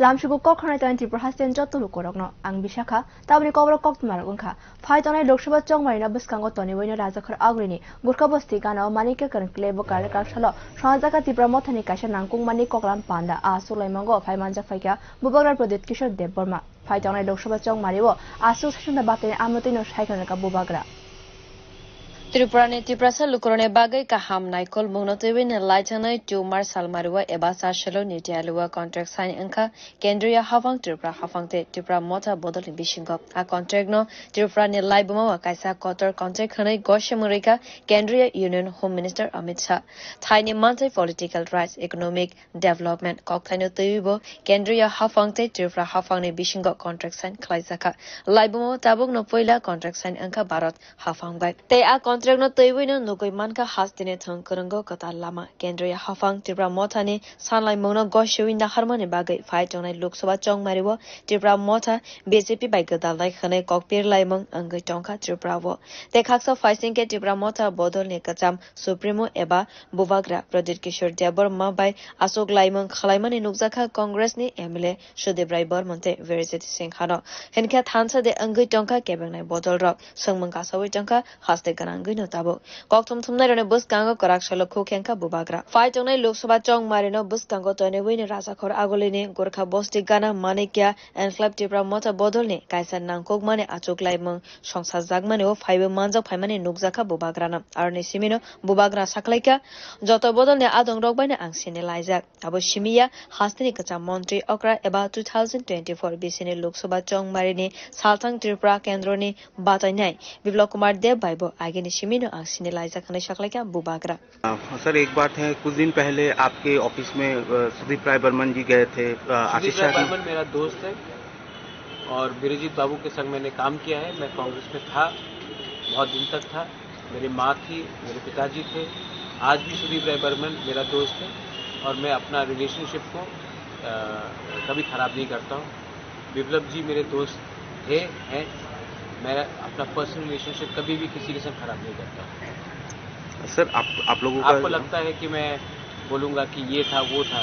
लामसुगु कखनाय तान त्रिपुरा हास्टेन जत्तुलु करगनो आं बिशाखा ताबनि कबर कक्तमार उनखा फाइतनाय लोकसभा चंगमारिना बसकांगो तनिवैनो राजाखर आगुरिनि गुरखा बस्ती गानो मानिके करनक्ले बकार कासलो सहाजाका त्रिपुरा मथानि काशा नांकुं मानि ककलाम पांदा आसु लाइमंगो फाइमानजा फाइका बुबाग्रा प्रदीप किशोर देव वर्मा फाइतनाय लोकसभा चंगमारिवो आसु सेसनदा बातेने आमतिनो साइखनका बुबाग्रा त्रिपुरा ने त्रिपुरा लुकुरने बागै का हम नाइकल मुनतोबे ने लाइथानै ट्यूमार सालमारुवा एबा साशलो निटियालुवा कॉन्ट्रैक्ट साइन अंका केंद्रीय हाफांग त्रिपुरा मोथा बदल बिशिंगो आ कॉन्ट्रैक्ट नो त्रिपुरा ने लाइबमा काइसा कटर कॉन्ट्रैक्ट खनै गोशमरिका केंद्रीय union home minister Amit Shah थाइनि मानथै पॉलिटिकल राइट्स इकोनॉमिक डेवलपमेंट कक्थाइनो तैबो केंद्रीय हाफांग त्रिपुरा हाफांग ने बिशिंगो कॉन्ट्रैक्ट साइन खलाइजाका लाइबमा ताबुक न पहिला कॉन्ट्रैक्ट साइन अंका भारत हाफांग बाय ते आ कॉन्ट्रैक्ट तैवैनो नुगै मानका हास्तिने थं करंगो कता लामा केंद्रीय हाफांग त्रिपुरा मोथानि सानलाइ मौनो गशुइ नाहरमानि बागै फाइटनाय लोकसभा चंगमारिवो त्रिपुरा मोथा बीजेपी बाय गदालनाय खनै ककपिर लाइमंग अंगै टंका त्रिपुरावो तेखाक्सा फाइसिंग के त्रिपुरा मोथा बदलनि कचाम सुप्रीमो एबा बुबाग्रा प्रदीप किशोर देवबर्मा बाय अशोक लाइमंग खलाइमानि नुगजाखा कांग्रेसनि एमएलए सुदेव राय बर्मनते वेरिजित सिंह हानो हेनखे थानसा दे अंगै टंका केबंगनाय बदल रक संमंग कासावै टंका हास्ते गनांगै ताबो कक्थम थुमनायरने बसकांगो कराकसलो खोखेंका बुबाग्रा फाइटंनाय लोकसभा चंग मारिनो बसकांगो तनेवैने राजाखर आगोलेने गोरखा बस्ती गाना मानिक्या एनक्लेव त्रिपुरा मोथा बदलने काइसा नांकोक माने आचुक लाइमंग संसार जागमाने ओ फाइबो मानजा फाइमाने नुगजाखा बुबाग्राना आरने सिमिनो बुबाग्रा साखलाइका जत बदलने आदं रगबाइने आंसिने लाइजाक आबो सिमिया हास्तिनि कचा मन्त्री अक्रा एबा 2024 बिसिने लोकसभा चंग मारिने सालथांग त्रिपुरा केन्द्रनि बाताइनाय बिप्लव कुमार देव बाइबो आगे शिमिनो आंसिने लाइजाक खनै सकलाइका बुबाग्रा सर एक बात है कुछ दिन पहले आपके ऑफिस में सुदीप राय बर्मन जी गए थे सुदीप राय बर्मन मेरा दोस्त है और बिरजीत बाबू के संग मैंने काम किया है मैं कांग्रेस में था बहुत दिन तक था मेरी माँ थी मेरे पिताजी थे आज भी सुदीप राय बर्मन मेरा दोस्त है और मैं अपना रिलेशनशिप को कभी खराब नहीं करता हूँ विप्लव जी मेरे दोस्त थे हैं मैं अपना पर्सनल रिलेशनशिप कभी भी किसी के साथ खराब नहीं करता सर आप लोगों आपको लगता है कि मैं बोलूंगा कि ये था वो था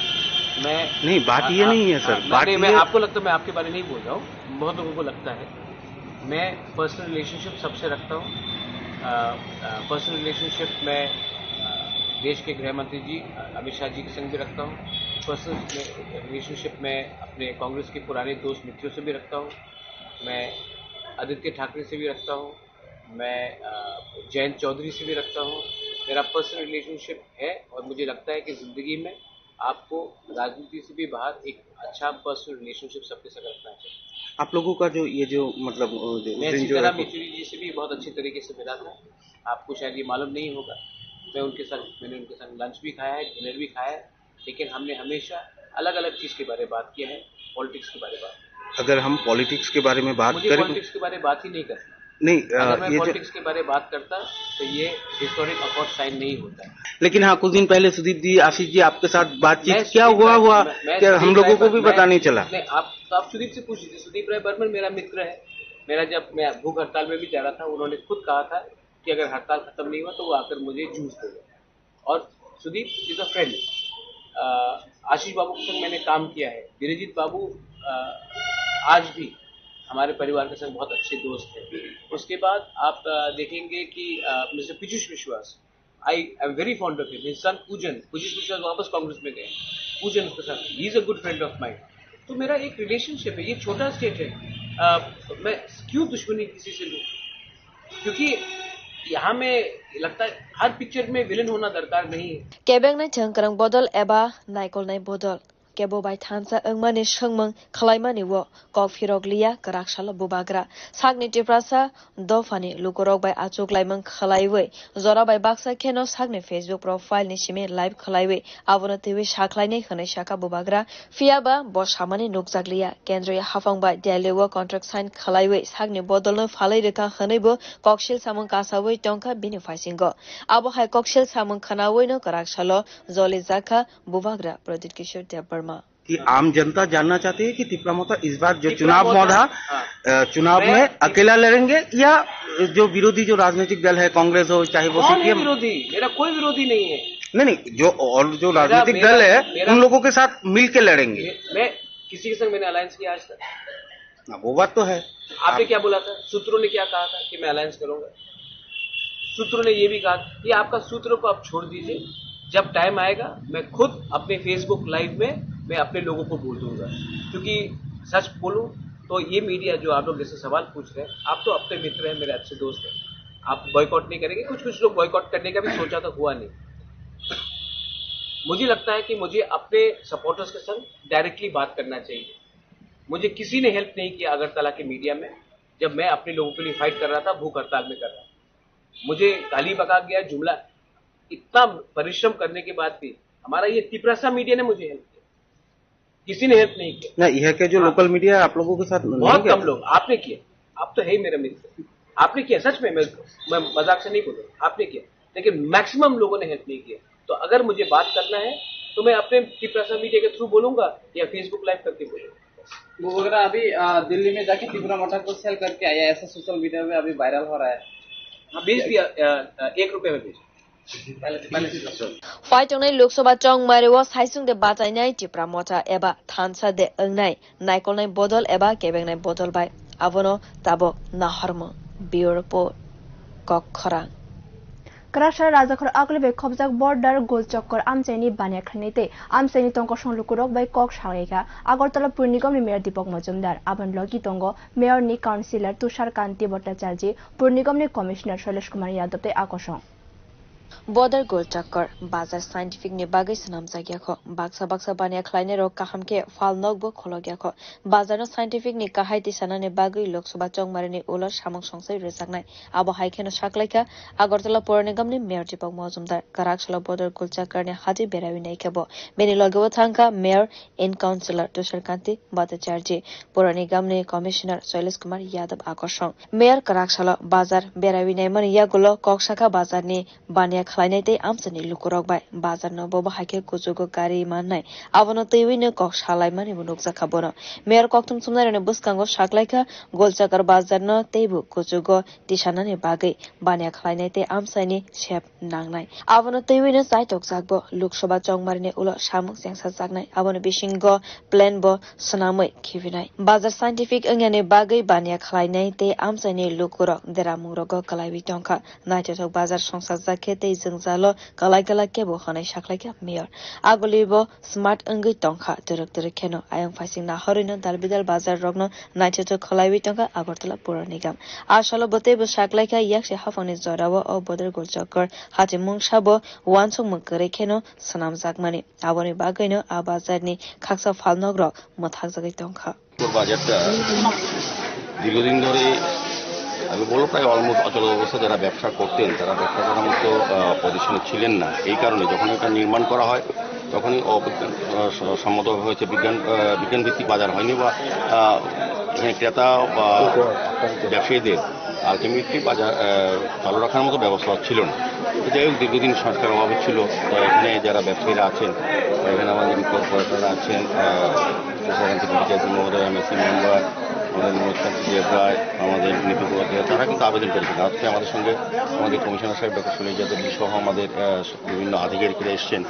मैं नहीं बात ये नहीं है सर बात मैं आपको लगता है मैं आपके बारे में नहीं बोल रहा हूँ बहुत लोगों को लगता है मैं पर्सनल रिलेशनशिप सबसे रखता हूँ पर्सनल रिलेशनशिप मैं देश के गृह मंत्री जी अमित शाह जी के संग भी रखता हूँ पर्सनल रिलेशनशिप मैं अपने कांग्रेस के पुराने दोस्त मित्रों से भी रखता हूँ मैं आदित्य ठाकरे से भी रखता हूँ मैं जयंत चौधरी से भी रखता हूँ मेरा पर्सनल रिलेशनशिप है और मुझे लगता है कि ज़िंदगी में आपको राजनीति से भी बाहर एक अच्छा पर्सनल रिलेशनशिप सबके साथ रखना चाहिए। आप लोगों का जो ये जो मतलब मैं सीताराम येचुरी जी से भी बहुत अच्छे तरीके से मिला था आपको शायद ये मालूम नहीं होगा मैंने उनके साथ लंच भी खाया है डिनर भी खाया है लेकिन हमने हमेशा अलग अलग चीज़ के बारे में बात किया है पॉलिटिक्स के बारे में बात अगर हम पॉलिटिक्स के बारे में बात करें पॉलिटिक्स के बारे में बात ही नहीं करना नहीं अगर मैं पॉलिटिक्स के बारे में बात करता तो ये हिस्टोरिक अकॉर्ड साइन नहीं होता लेकिन हाँ कुछ दिन पहले सुदीप जी आशीष जी आपके साथ बातचीत क्या हुआ क्या हम लोगों को भी पता नहीं चला आप सुदीप से पूछ लीजिए सुदीप राय बर्मन मेरा मित्र है मेरा जब मैं भूख हड़ताल में भी जा रहा था उन्होंने खुद कहा था कि अगर हड़ताल खत्म नहीं हुआ तो वो आकर मुझे जूस देगा और सुदीप इज अ फ्रेंड आशीष बाबू के संग मैंने काम किया है बिरजीत बाबू आज भी हमारे परिवार के संग बहुत अच्छे दोस्त हैं उसके बाद आप देखेंगे कि मिस्टर पीयूष विश्वास I am very fond of him his son Piyush विश्वास वापस कांग्रेस में गए पूजन उसके साथ he is a good friend of mine तो मेरा एक रिलेशनशिप है ये छोटा स्टेट है मैं क्यों दुश्मनी किसी से लूँ क्योंकि यहाँ में लगता है हर पिक्चर में विलन होना दरकार नहीं है केबेंग नाय थंकरंग बदल एबा नाइकल नाय बदल केबो बाय थानसा अंगमानि संमंग खलाइमानि वो कफिरगलिया कराकसाला बुबाग्रा सागनि टिप्रासा दफानि लुकरक बाय आचुक लाइमंग खलाइवे जरा बाय बाक्सा खेनो सागनि फेसबुक प्रोफाइल नि सिमे लाइव खलाइवे आबोनो तेवे साखलाइने खनै शाखा बुबाग्रा फियाबा बसामानि नुकजागलिया केन्द्रीय हाफांग बाय देलेवा कन्ट्राक्ट साइन खलाइवे सागनि बदलनो फालै रेखा खनैबो कक्सिल सामंग कासावै टंका बिनि फाइसिंगो आबो हाय कक्सिल सामंग खनावैनो कराकसालो जले जाखा बुबाग्रा प्रदीप किशोर देव कि आम जनता जानना चाहती है कि त्रिपुरा मोथा इस बार जो चुनाव मौधा चुनाव में अकेला लड़ेंगे या जो विरोधी जो राजनीतिक दल है कांग्रेस हो चाहे वो सीपीएम विरोधी मेरा कोई विरोधी नहीं है नहीं जो और जो राजनीतिक दल है उन लोगों के साथ मिल के लड़ेंगे किसी के संग मैंने अलायंस किया आज तक? वो बात तो है। आपने क्या बोला था? सूत्रों ने क्या कहा था कि मैं अलायंस करूंगा? सूत्रों ने ये भी कहा कि आपका सूत्रों को आप छोड़ दीजिए, जब टाइम आएगा मैं खुद अपने फेसबुक लाइव में मैं अपने लोगों को बोल दूंगा। क्योंकि सच बोलूं तो ये मीडिया जो आप लोग जैसे सवाल पूछ रहे हैं, आप तो अपने मित्र हैं, मेरे अच्छे दोस्त हैं, आप बॉयकॉट नहीं करेंगे। कुछ लोग बॉयकॉट करने का भी सोचा तो हुआ नहीं। मुझे लगता है कि मुझे अपने सपोर्टर्स के संग डायरेक्टली बात करना चाहिए। मुझे किसी ने हेल्प नहीं किया अगरतला के मीडिया में, जब मैं अपने लोगों के लिए फाइट कर रहा था, भूख हड़ताल में कर रहा था। मुझे गाली बका गया, जुमला, इतना परिश्रम करने के बाद भी हमारा ये तिपरासा मीडिया ने मुझे हेल्प किया, किसी ने हेल्प नहीं किया। नहीं, यह के जो लोकल मीडिया आप लोगों के साथ बहुत कम लोग। आपने किया, आप तो है ही मेरे मित्र, आपने किया, सच में, मैं मजाक से नहीं बोल रहा, आपने किया, लेकिन मैक्सिमम लोगों ने हेल्प नहीं किया। तो अगर मुझे बात करना है तो मैं अपने तिपरासा मीडिया के थ्रू बोलूंगा या फेसबुक लाइव करके बोलूंगा। वो वगैरह अभी दिल्ली में जाके त्रिपुरा मठा को सेल करके आया, ऐसा सोशल मीडिया में अभी वायरल हो रहा है। हाँ, भेज दिया, 1 रुपए में भेज। फाइटोंनाय लोकसभा चौंग मारेव साइसुंग दे बाचाइनाय टिप्रा मोटा एबा थानसा दे अंगनाय नायकलनाय बदल एबा केबेंनाय बदल बाय आबनो ताबो नाहरम ब्यूरो रिपोर्ट कखरा Karashara Rajakhor Aglibe Kobjak border goal chokor Amcheni Banya Khanite, Amseni Tonkoshon Lukurok by Kok Shareka, Agortala Purnigam Mayor Dipok Mojumdar, Aban Logi Tongo, Mayor Ni Councillor Tushar Kanti Bhattacharya, Purnigam Ni Commissioner Shailesh Kumar Yadav te Akoshon. Border goal chakor bazar scientific ni bagai sanam jagyakho baksa bania khlaine rok kaham ke fal nogbo khologyakho bazar no scientific ni kahai tisana ne bagai lok sabha chongmare ni ular samong songsai rejaknai abo haikeno saklaika Agartala Pur Nigam ni Mayor Dipok Mojumdar Karakshla border goal chakor ni haji berawi nei kebo beni logewo thangka Mayor in Councillor Tushar Kanti Bhattacharya Pur Nigam ni Commissioner Shailesh Kumar Yadav Akoshon Mayor Karakshla bazar berawi nei man yagulo kokshaka bazar ni bania Khlainate Amsani Lukurok by Bazar no Boba Hake Kuzugo Gari Manai, Avano Tewin Kok Shalaiman Bunukza Kabono, Mayor Koktum Sumner and Buskango Shaklaika, Golchakar Bazar no Tebu, Kuzugo, Tishanani Bagay, Bania Khlainate Amsani, Shep Nangnai, Avano Tewin Saitok Zagbo, Luk Shoba Chong Marine Ulo Shamuk Sansa Zagnai, Avano Bishingo, Planbo, Sonamoi, Kivinai, Bazar Scientific Angane Bagay, Bania Khlainate Amsani Lukurok, Deramurogo Kalaivi Tonka, Night Bazar Sonsa Zakete. Zalo kalai ke bohane shaklaika Mayor Agolibo smart angi tongkha turuk keno ayang faising na horino dalbidal bazar rogno naiteto kholaiwi tongka Agartala Pur Nigam ashalo bote bo shaklaika yakse hafoni zorawo o border gol chokor hati mungsabo wansong mukare keno sanam zakmani aboni bagaino a bazarni khaksa falnogrok mothak jagai tongkha বাজারটা দীর্ঘদিন ধরে আমি বলবো প্রায় almost অচল অবস্থা যারা ব্যবসা করতেন তারা ব্যবসা করার মতো পজিশনে ছিলেন না এই কারণে যখন এটা নির্মাণ করা হয় তখনই সম্মত হয়েছে বিজ্ঞান ভিত্তিক বাজার হয়নি বা এখানে ক্রেতা বা ব্যবসায়ীদের আলটিমেটলি বাজার চালু রাখার মতো ব্যবস্থা ছিল না যাই হোক দীর্ঘদিন সংস্কার অভাবে ছিল এখানে যারা ব্যবসায়ীরা আছেন এখানে আমাদের কর্পোরেটররা আছেন মহোদয় এমএসি মেম্বার আমাদের মুখ্যমন্ত্রী প্রায় আমাদের নীতিপূর্বক তারা কিন্তু আবেদন করেছেন আজকে আমাদের সঙ্গে আমাদের কমিশনার সাহেব ডক্টর সুনীল যাদব সহ আমাদের বিভিন্ন আধিকারিকরা এসছেন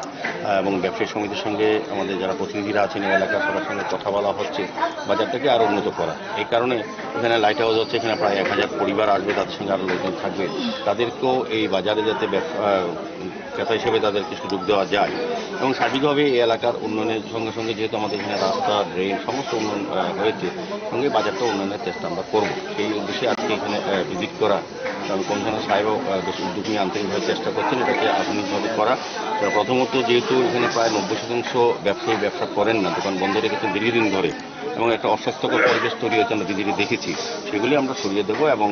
এবং ব্যবসায়ী সমিতির সঙ্গে আমাদের যারা প্রতিনিধিরা আছেন এই এলাকার সবার সঙ্গে কথা বলা হচ্ছে বাজারটাকে আরও উন্নত করা এই কারণে এখানে লাইট হাউস হচ্ছে এখানে প্রায় 1000 পরিবার আসবে তাদের সঙ্গে আরও লোকজন থাকবে তাদেরকেও এই বাজারে যাতে ক্রেতা হিসেবে তাদেরকে সুযোগ দেওয়া যায় এবং সার্বিকভাবে এই এলাকার উন্নয়নের সঙ্গে সঙ্গে যেহেতু আমাদের এখানে রাস্তা ড্রেন সমস্ত উন্নয়ন হয়েছে সঙ্গে বাজারটা উন্নয়নের চেষ্টা আমরা করব সেই উদ্দেশ্যে আজকে এখানে ভিজিট করা কারণ কমিশনার সাহেবও বেশ উদ্যোগ নিয়ে আন্তরিকভাবে চেষ্টা করছেন এটাকে আধুনিকভাবে করা প্রথমত যেহেতু এখানে প্রায় 90% ব্যবসায়ী ব্যবসা করেন না দোকান বন্ধ রেখেছেন দীর্ঘদিন ধরে এবং একটা অস্বাস্থ্যকর পরিবেশ তৈরি হয়েছে আমরা দিদিকে দেখেছি সেগুলি আমরা সরিয়ে দেবো এবং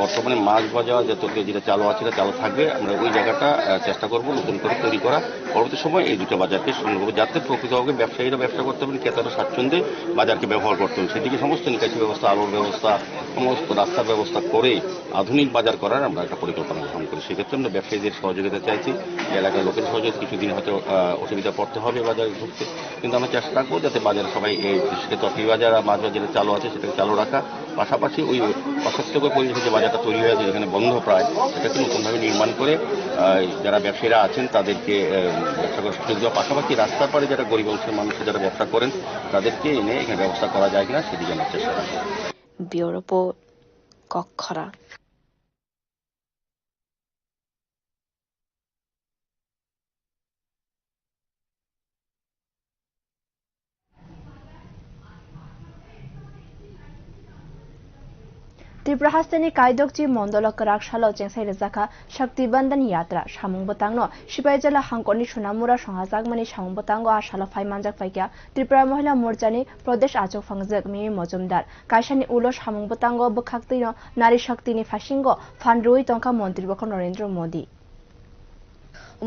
বর্তমানে মাছ বাজার যেটা চালু আছে সেটা চালু থাকবে আমরা ওই জায়গাটা চেষ্টা করব নতুন করে তৈরি করা পরবর্তী সময় এই দুটো বাজারকে সংগ্রহ করবো যাতে প্রকৃতভাবে ব্যবসায়ীরা ব্যবসা করতে পারেন ক্রেতারা স্বাচ্ছন্দ্যে বাজারকে ব্যবহার করতে হবে সেদিকে সমস্ত নিকাশি ব্যবস্থা আলোর ব্যবস্থা সমস্ত রাস্তার ব্যবস্থা করে আধুনিক বাজার করার আমরা একটা পরিকল্পনা গ্রহণ করি সেক্ষেত্রে আমরা ব্যবসায়ীদের সহযোগিতা চাইছি এলাকার লোকের সহযোগিতা কিছুদিন হয়তো অসুবিধা পড়তে হবে বাজারে ঢুকতে কিন্তু আমরা চেষ্টা রাখবো যাতে বাজারে সবাই এই বিশেষ সেই বাজার মাছ বাজার যেটা চালু আছে সেটাকে চালু রাখা, পাশাপাশি ওই অস্বাস্থ্যকর পরিবেশে যে বাজারটা তৈরি হয়েছে যেখানে বন্ধ প্রায়, সেটাকে নতুনভাবে নির্মাণ করে যারা ব্যবসায়ীরা আছেন তাদেরকে ব্যবসা করার সুযোগ দেওয়া, পাশাপাশি রাস্তার পাড়ে যারা গরিব অংশের মানুষের যারা ব্যবসা করেন তাদেরকে এনে এখানে ব্যবস্থা করা যায় কিনা সেদিকে আমার চেষ্টা করছি। ব্যুরো রিপোর্ট, কক্ষরা। त्रिपुरा हास्तेनि कायदोकची मंडलक रागशालो चेंसाइ रेजाखा शक्ति बंधन यात्रा सामुंग बतांगनो सिपाइजला हांगकनि सोनामुरा संहाजागमानि सामुंग बतांगो आशालो फाइमानजाक फाइक्या त्रिपुरा महिला मोर्चानि प्रदेश आचक फांगजक मिमि मजुमदार कायसानि उलो सामुंग बतांगो बखाक्तिनो नारी शक्तिनि फासिंगो फानरुइ तंका मन्त्री बख नरेंद्र मोदी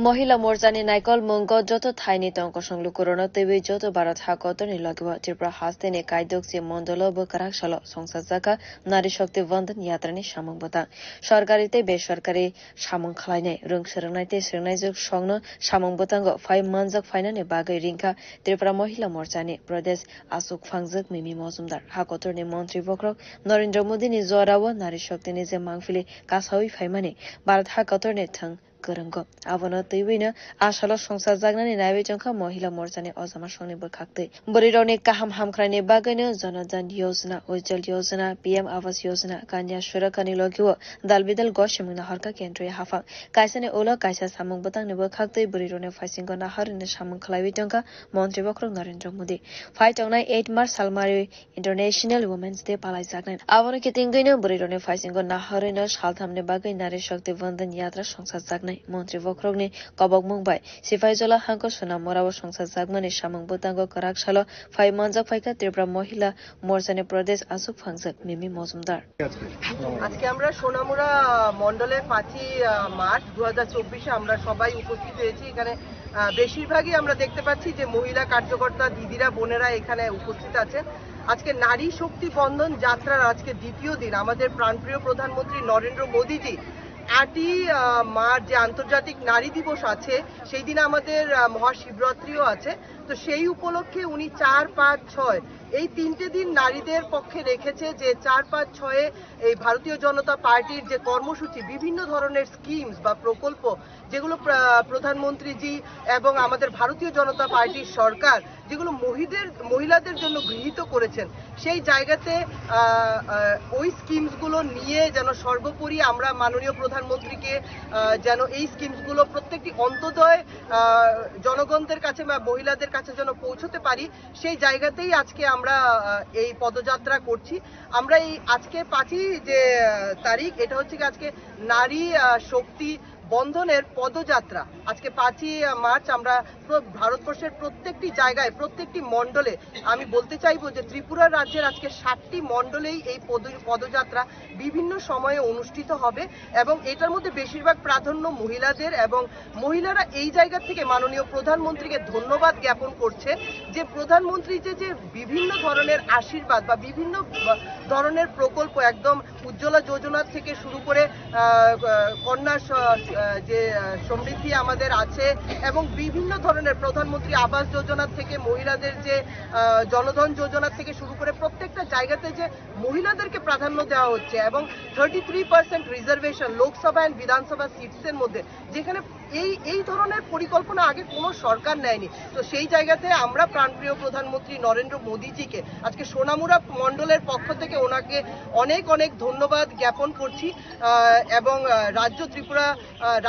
মহিলা মোর্চানি নাইকল মঙ্গ যত থাইনি তঙ্ক সংলু করোনা তৈবে যত ভারত হাকতনি লগিব ত্রিপুরা হাস্তেনি কায়দোকসি মন্ডল বকারাক সাল সংসদ জাকা নারী শক্তি বন্ধন यात्रानि সামং বতা সরকারিতে বেসরকারি সামং খালাইনাই রং সরংনাইতে সরংনাইজক সংন সামং বতাঙ্গ ফাই মানজাক ফাইনানি বাগৈ রিংখা ত্রিপুরা মহিলা মোর্চানি প্রদেশ আসুক ফাংজক মিমি মজুমদার হাকতনি মন্ত্রী বক্রক নরেন্দ্র মোদীনি জরাও নারী শক্তিনি যে মাংফিলি কাসাউই ফাইমানি Bharat হাকতনি থং Kerenggo. Abono teiwina asalo সংসার জাগনানি নাইবে জংখা মহিলা মোর্চানি অজামা সংনি বখাকতে বরিরনি কাহাম হামখ্রানি বাগাইনো জনধন योजना उज्जवल योजना पीएम आवास योजना कन्या सुरक्षानि लगिओ दालबिदल गसिमना हरका केन्द्रीय हाफा काइसानि ओला काइसा सामुं बतांनि बखाकते बरिरनि फाइसिंगो नाहरनि सामुं खलाइबि जंखा मन्त्री बख्र नरेंद्र मोदी फाइटंनाय 8 मार्च सालमारि इंटरनेशनल वुमेन्स डे पालाइ जागनाय abono कितिंगैनो बरिरनि फाइसिंगो नाहरनो सालथामनि बागै नारी शक्ति बंधन यात्रा संसार जागनाय মন্ত্রী বক্রগনি কবক মুংবাই সিফাইজলা হাঙ্ক সোনা মোরাও সংসদ জাগমানি সামং বতাঙ্গ করাকশাল ফাই মানজাক ফাইকা ত্রিপুরা মহিলা মোর্চানি প্রদেশ আসুক ফাংজক মিমি মজুমদার আজকে আমরা সোনামুড়া মন্ডলের 5ই মার্চ 2024 আমরা সবাই উপস্থিত হয়েছি। এখানে বেশিরভাগই আমরা দেখতে পাচ্ছি যে মহিলা কার্যকর্তা দিদিরা বোনেরা এখানে উপস্থিত আছেন। আজকে নারী শক্তি বন্ধন যাত্রার আজকে দ্বিতীয় দিন আমাদের প্রাণপ্রিয় প্রধানমন্ত্রী নরেন্দ্র মোদীজি 8ই মার্চ যে আন্তর্জাতিক নারী দিবস আছে সেই দিনে আমাদের মহাশিবরাত্রিও আছে, তো সেই উপলক্ষে উনি 4, 5, 6 এই 3টে দিন নারীদের পক্ষে রেখেছে যে 4, 5, 6 এই ভারতীয় জনতা পার্টির যে কর্মসূচি বিভিন্ন ধরনের স্কিমস বা প্রকল্প যেগুলো প্রধানমন্ত্রীজি এবং আমাদের ভারতীয় জনতা পার্টির সরকার যেগুলো মহিলাদের জন্য গৃহীত করেছেন সেই জায়গাতে ওই স্কিমসগুলো নিয়ে যেন সর্বোপরি আমরা মাননীয় প্রধানমন্ত্রীকে যেন এই স্কিমসগুলো প্রত্যেকটি অন্তোদয় জনগণদের কাছে বা মহিলাদের কাছে যেন পৌঁছতে পারি সেই জায়গাতেই আজকে আমরা এই পদযাত্রা করছি। আমরা এই আজকে 5ই যে তারিখ এটা হচ্ছে কি আজকে নারী শক্তি বন্ধনের পদযাত্রা। আজকে 5ই মার্চ আমরা ভারতবর্ষের প্রত্যেকটি জায়গায় প্রত্যেকটি মণ্ডলে আমি বলতে চাইবো যে ত্রিপুরা রাজ্যের আজকে 7টি মণ্ডলেই এই পদযাত্রা বিভিন্ন সময়ে অনুষ্ঠিত হবে এবং এটার মধ্যে বেশিরভাগ প্রাধান্য মহিলাদের এবং মহিলারা এই জায়গা থেকে মাননীয় প্রধানমন্ত্রীকে ধন্যবাদ জ্ঞাপন করছে যে প্রধানমন্ত্রী যে বিভিন্ন ধরনের আশীর্বাদ বা বিভিন্ন ধরনের প্রকল্প একদম উজ্জ্বলা যোজনা থেকে শুরু করে কন্যা যে সমৃদ্ধি আমাদের আছে এবং বিভিন্ন ধরনের প্রধানমন্ত্রী আবাস যোজনা থেকে মহিলাদের যে জনধন যোজনা থেকে শুরু করে প্রত্যেকটা জায়গাতে যে মহিলাদেরকে প্রাধান্য দেওয়া হচ্ছে এবং 33% রিজার্ভেশন লোকসভা এন্ড বিধানসভা সিটসের মধ্যে যেখানে এই ধরনের পরিকল্পনা আগে কোনো সরকার নেয়নি, তো সেই জায়গাতে আমরা প্রাণপ্রিয় প্রধানমন্ত্রী নরেন্দ্র মোদীজিকে আজকে সোনামুড়া মণ্ডলের পক্ষ থেকে ওনাকে অনেক অনেক ধন্যবাদ জ্ঞাপন করছি এবং ত্রিপুরা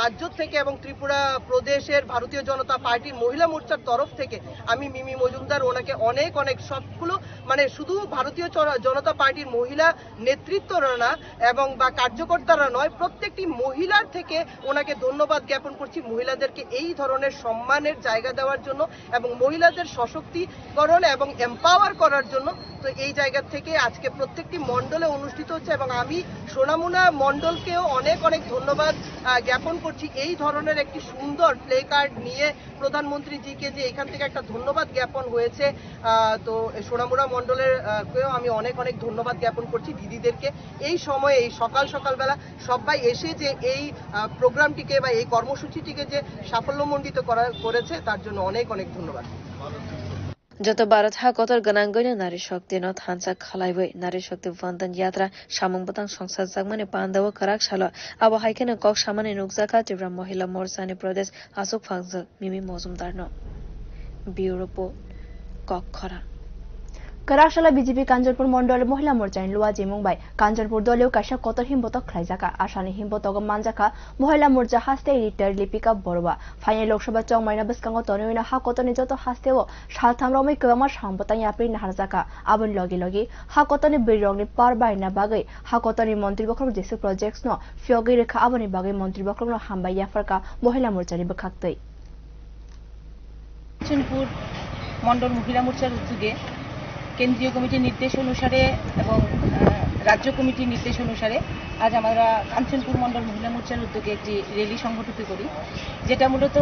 রাজ্য থেকে এবং ত্রিপুরা প্রদেশের ভারতীয় জনতা পার্টির মহিলা মোর্চার তরফ থেকে আমি মিমি মজুমদার ওনাকে অনেক অনেক সবগুলো মানে শুধু ভারতীয় জনতা পার্টির মহিলা নেতৃত্বরা না এবং বা কার্যকর্তারা নয় প্রত্যেকটি মহিলার থেকে ওনাকে ধন্যবাদ জ্ঞাপন করছি মহিলাদেরকে এই ধরনের সম্মানের জায়গা দেওয়ার জন্য এবং মহিলাদের সশক্তিকরণ এবং এম্পাওয়ার করার জন্য। তো এই জায়গা থেকে আজকে প্রত্যেকটি মণ্ডলে অনুষ্ঠিত হচ্ছে এবং আমি সোনামুড়া মণ্ডলকেও অনেক অনেক ধন্যবাদ জ্ঞাপন করছি এই ধরনের একটি সুন্দর প্লে কার্ড নিয়ে প্রধানমন্ত্রীজিকে যে এখান থেকে একটা ধন্যবাদ জ্ঞাপন হয়েছে। তো সোনামুড়া মণ্ডলের কেও আমি অনেক অনেক ধন্যবাদ জ্ঞাপন করছি দিদিদেরকে এই সময়ে এই সকালবেলা সবাই এসে যে এই প্রোগ্রামটিকে বা এই কর্মসূচিটিকে যে সাফল্যমণ্ডিত করেছে তার জন্য অনেক অনেক ধন্যবাদ। যত ভারত হা কতর গনাঙ্গইনো নারী শক্তি ন থানসা খালাইবই নারী শক্তি বন্দন যাত্রা সামংবতাং সংসার জাগমানে পান্দাও খরাক সালো আবো হাইকেনে কক সামানে নুকজাকা ত্রিপুরা মহিলা মোর্চানি প্রদেশ আসুক ফাংজা মিমি মজুমদার ন ব্যুরো রিপোর্ট কক খরা Karakshila BJP Kanjanpur Mondol Mohila Morchain Luaji Mumbai Kanjanpur Dolio Kasha Kotor Himboto Khlaijaka Ashani Himboto Manjaka Mohila Morcha Haste Editor Lipika Borwa Final Lok Sabha Chongmaina Biskango Tonoina Hakotoni Joto Hasteo Shaltham Romi Kama Shambota Yapri Narzaka Abun Logi Logi Hakotoni Birongni Parbaina Bagai Hakotoni Montri Bokro District Projects no Fiogi Reka Aboni Bagai Montri Bokro no Hamba Yafarka Mohila Morchani Bakaktei Kanchanpur মণ্ডল মহিলা মোর্চার উদ্যোগে কেন্দ্রীয় কমিটির নির্দেশ অনুসারে এবং রাজ্য কমিটির নির্দেশ অনুসারে আজ আমরা কাঞ্চনপুর মণ্ডল মহিলা মোর্চার উদ্যোগে একটি র্যালি সংগঠিত করি যেটা মূলত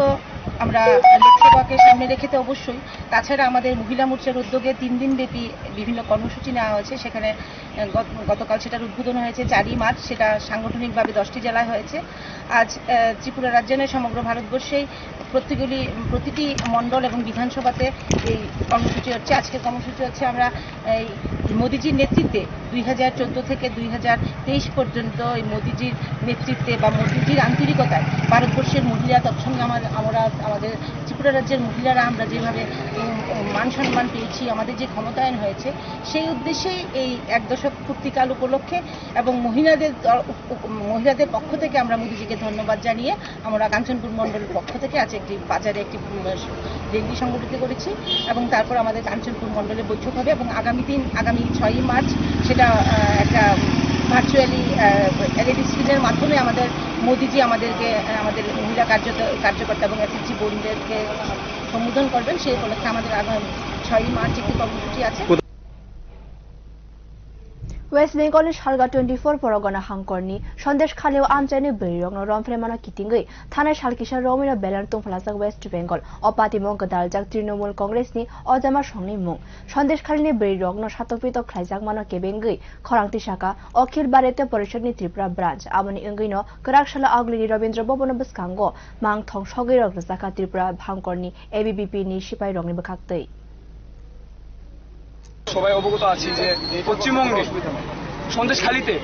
আমরা লোকসভাকে সামনে রেখে তো অবশ্যই তাছাড়া আমাদের মহিলা মোর্চার উদ্যোগে 3 দিন ব্যাপী বিভিন্ন কর্মসূচি নেওয়া হয়েছে সেখানে গতকাল সেটার উদ্বোধন হয়েছে 4 মার্চ সেটা সাংগঠনিকভাবে 10টি জেলায় হয়েছে আজ ত্রিপুরা রাজ্যে নয় সমগ্র ভারতবর্ষেই প্রতিটি মণ্ডল এবং বিধানসভাতে এই কর্মসূচি হচ্ছে আজকের কর্মসূচি হচ্ছে আমরা এই মোদিজির নেতৃত্বে 2014 থেকে 2023 পর্যন্ত এই মোদিজির নেতৃত্বে বা মোদিজির আন্তরিকতায় ভারতবর্ষের মহিলা তৎসঙ্গে আমরা আমাদের ত্রিপুরা রাজ্যের মহিলারা আমরা যেভাবে মান সম্মান পেয়েছি আমাদের যে ক্ষমতায়ন হয়েছে সেই উদ্দেশ্যে এই 1 দশক পূর্তিকাল উপলক্ষে এবং মহিলাদের পক্ষ থেকে আমরা মোদিজিকে ধন্যবাদ জানিয়ে আমরা কাঞ্চনপুর মণ্ডলের পক্ষ থেকে আজ একটি বাজারে একটি র্যালি সংগঠিত করেছি এবং তারপর আমাদের কাঞ্চনপুর মণ্ডলে বৈঠক হবে এবং আগামী 6 মার্চ সেটা একটা ভার্চুয়ালি এলইডি স্ক্রিনের মাধ্যমে আমাদের মোদিজি আমাদেরকে আমাদের মহিলা কার্যকর্তা এবং এসএসজি বোনদেরকে সম্বোধন করবেন সেই উপলক্ষে আমাদের আগামী 6 মার্চ একটি কর্মসূচি আছে West Bengal Shalga 24 Porogona Hangkorni Sandesh Khaleo Amchani Beirong no Romfremana Kitingui Thane Shalkisha Romina Belan Tungfalasa West Bengal Opati Monk Daljak Trinamool Congress ni Ojama Shongni Mung Sandesh Khalini Beirong no Shatopito Khlaijak Mano Kebengui Khorangti Shaka Okhil Barete Porishad ni Tripura branch Aboni Ingino Karakshala Agli Rabindra Bobono Biskango Mang Thong Shogirok Zaka Tripura Hangkorni ABBP ni Shipai Rongni Bakaktei সবাই অবগত আছি যে পশ্চিমবঙ্গে সন্দেশখালীতে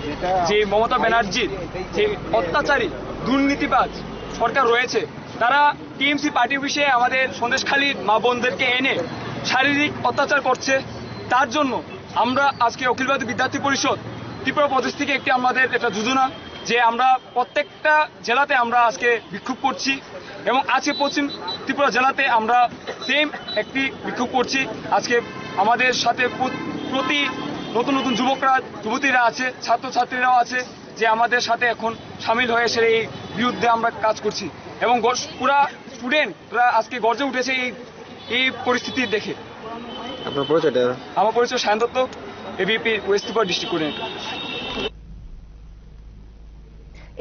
যে মমতা ব্যানার্জির যে অত্যাচারী দুর্নীতিবাজ সরকার রয়েছে তারা টিএমসি পার্টি অফিসে আমাদের সন্দেশখালীর মা বোনদেরকে এনে শারীরিক অত্যাচার করছে তার জন্য আমরা আজকে অখিল ভারতীয় বিদ্যার্থী পরিষদ ত্রিপুরা প্রদেশ থেকে একটি আমাদের একটা যোজনা যে আমরা প্রত্যেকটা জেলাতে আমরা আজকে বিক্ষোভ করছি এবং আজকে পশ্চিম ত্রিপুরা জেলাতে আমরা সেম একটি বিক্ষোভ করছি আজকে আমাদের সাথে প্রতি নতুন নতুন যুবতীরা আছে ছাত্রছাত্রীরাও আছে যে আমাদের সাথে এখন সামিল হয়ে এসে এই বিরুদ্ধে আমরা কাজ করছি এবং পুরা স্টুডেন্টরা আজকে গর্জে উঠেছে এই পরিস্থিতি দেখে আপনার পরিচয়টা আমার পরিচয় Sayan Dutta ABP West Tripura district coordinator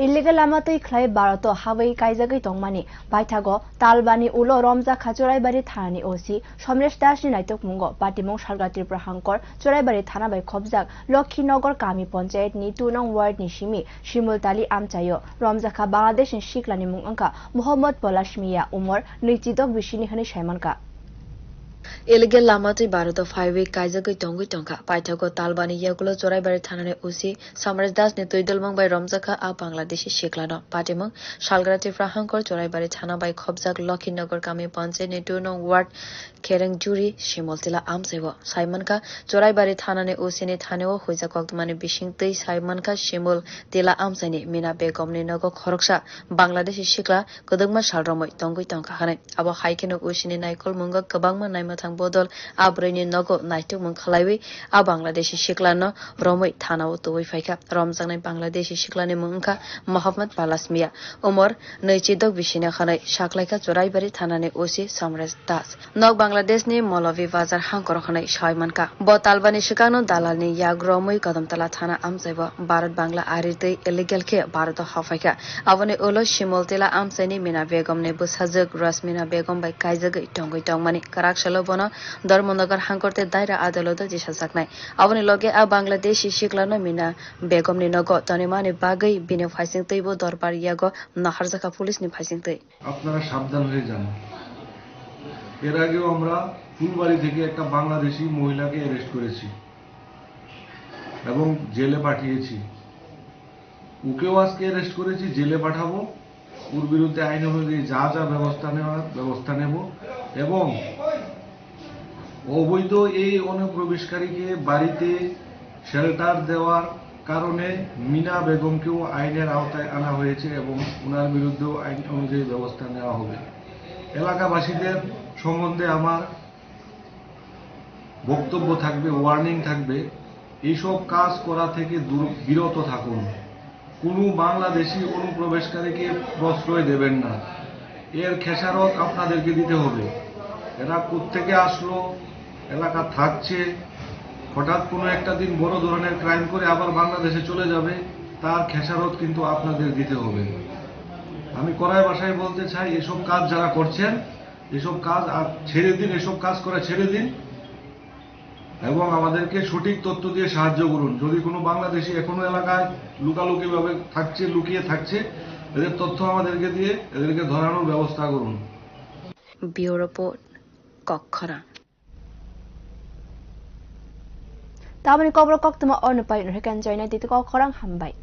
Illegal amatoi khlai barato hawai kaijagai tongmani baithago talbani ulo romja khachorai bari thani osi somresh das ni naitok mungo patimong sarga tripura hangkor chorai bari thana bai khobjak Lakshinagar kami panchayat ni 2 nong ward ni simi Shimultali amchayo romja kha Bangladesh ni shiklani mung angka Muhammad Polashmiya umor nichidok bishini hani shaimanka Illegal Lamati Barato 5 week Kaizago Tongu Tonka, Paitago Talbani Yagulo, Chorai Tanane Usi, Samras Das Nituidalmong by Romzaka, a Bangladeshi Shiklano, Patimong, Shalgrati Frahankor, Chorai Tana by Kobzak, Lakshinagar Kami Ponce, Nituno Ward, Kereng Juri, Shimoltila Amsevo, Simonka, Chorai Tanane Usini Taneo, who is a Kokmani Bishing Tay, Simonka, Shimul, Tila Amsani, Mina Begomni Nogo Khoroksha, Bangladeshi Shikla, Kodugma Shalromo, Tongu Tonka Hane, about hiking of Ushini Naikol Mungo, Kabangma Naima Tang Bodol, Abrani Nogo, Naitu Munkhalawi, a Bangladeshi Shiklano, Romoi Tanao to Wifaka, Romzan Bangladeshi Shiklani Munka, Mohammed Palasmia, Umor, Noichidog Vishina Hane, Shaklaka, Chorai Tanane Usi, Samres Das. Nog Bangladesh ni Molavi Vazar Hankorhane, Shaimanka, Bot Albani Shikano, Dalani, Yagromui, Kodam Talatana Amzeva, Barat Bangla Arite, illegal ke, Barato Hafaka, Avani Ulo, Shimoltila Amseni, Mina Begum Nebus Hazak, Rasmina Begum by Kaizag, Tongu Tongmani, Karakshalo. Darmonagar Hankorte Daira Adaloda Jishasaknai. Avani Loge a Bangladeshi Shiklano Mina Begum Ninogo, Tanimani Bagai, Bine Facing Table, Dorbar Yago, Naharzaka Police ni Facing Tay. আপনারা সাবধান হয়ে যান এর আগেও আমরা ফুলবাড়ি থেকে একটা বাংলাদেশি মহিলাকে অ্যারেস্ট করেছি এবং জেলে পাঠিয়েছি। ওকেও আজকে অ্যারেস্ট করেছি, জেলে পাঠাবো। ওর বিরুদ্ধে আইন অনুযায়ী যা যা ব্যবস্থা নেওয়ার ব্যবস্থা নেব এবং অবৈধ এই অনুপ্রবেশকারীকে বাড়িতে শেল্টার দেওয়ার কারণে মিনা বেগমকেও আইনের আওতায় আনা হয়েছে এবং ওনার বিরুদ্ধেও আইন অনুযায়ী ব্যবস্থা নেওয়া হবে। এলাকাবাসীদের সম্বন্ধে আমার বক্তব্য থাকবে, ওয়ার্নিং থাকবে, এইসব কাজ করা থেকে বিরত থাকুন। কোনো বাংলাদেশি অনুপ্রবেশকারীকে প্রশ্রয় দেবেন না, এর খেসারত আপনাদেরকে দিতে হবে। এরা কোত্থেকে আসলো, এলাকা থাকছে, হঠাৎ কোনো একটা দিন বড় ধরনের ক্রাইম করে আবার বাংলাদেশে চলে যাবে, তার খেসারত কিন্তু আপনাদের দিতে হবে। আমি কড়াই ভাষায় বলতে চাই, এসব কাজ যারা করছেন এসব কাজ ছেড়ে দিন, এসব কাজ করা ছেড়ে দিন এবং আমাদেরকে সঠিক তথ্য দিয়ে সাহায্য করুন। যদি কোনো বাংলাদেশি এখনো এলাকায় লুকালুকি ভাবে থাকছে, লুকিয়ে থাকছে, এদের তথ্য আমাদেরকে দিয়ে এদেরকে ধরানোর ব্যবস্থা করুন। ব্যুরো রিপোর্ট কক্ষরা Tabani kobro kok tuma onu pai no hekan joina titu ko korang hambai.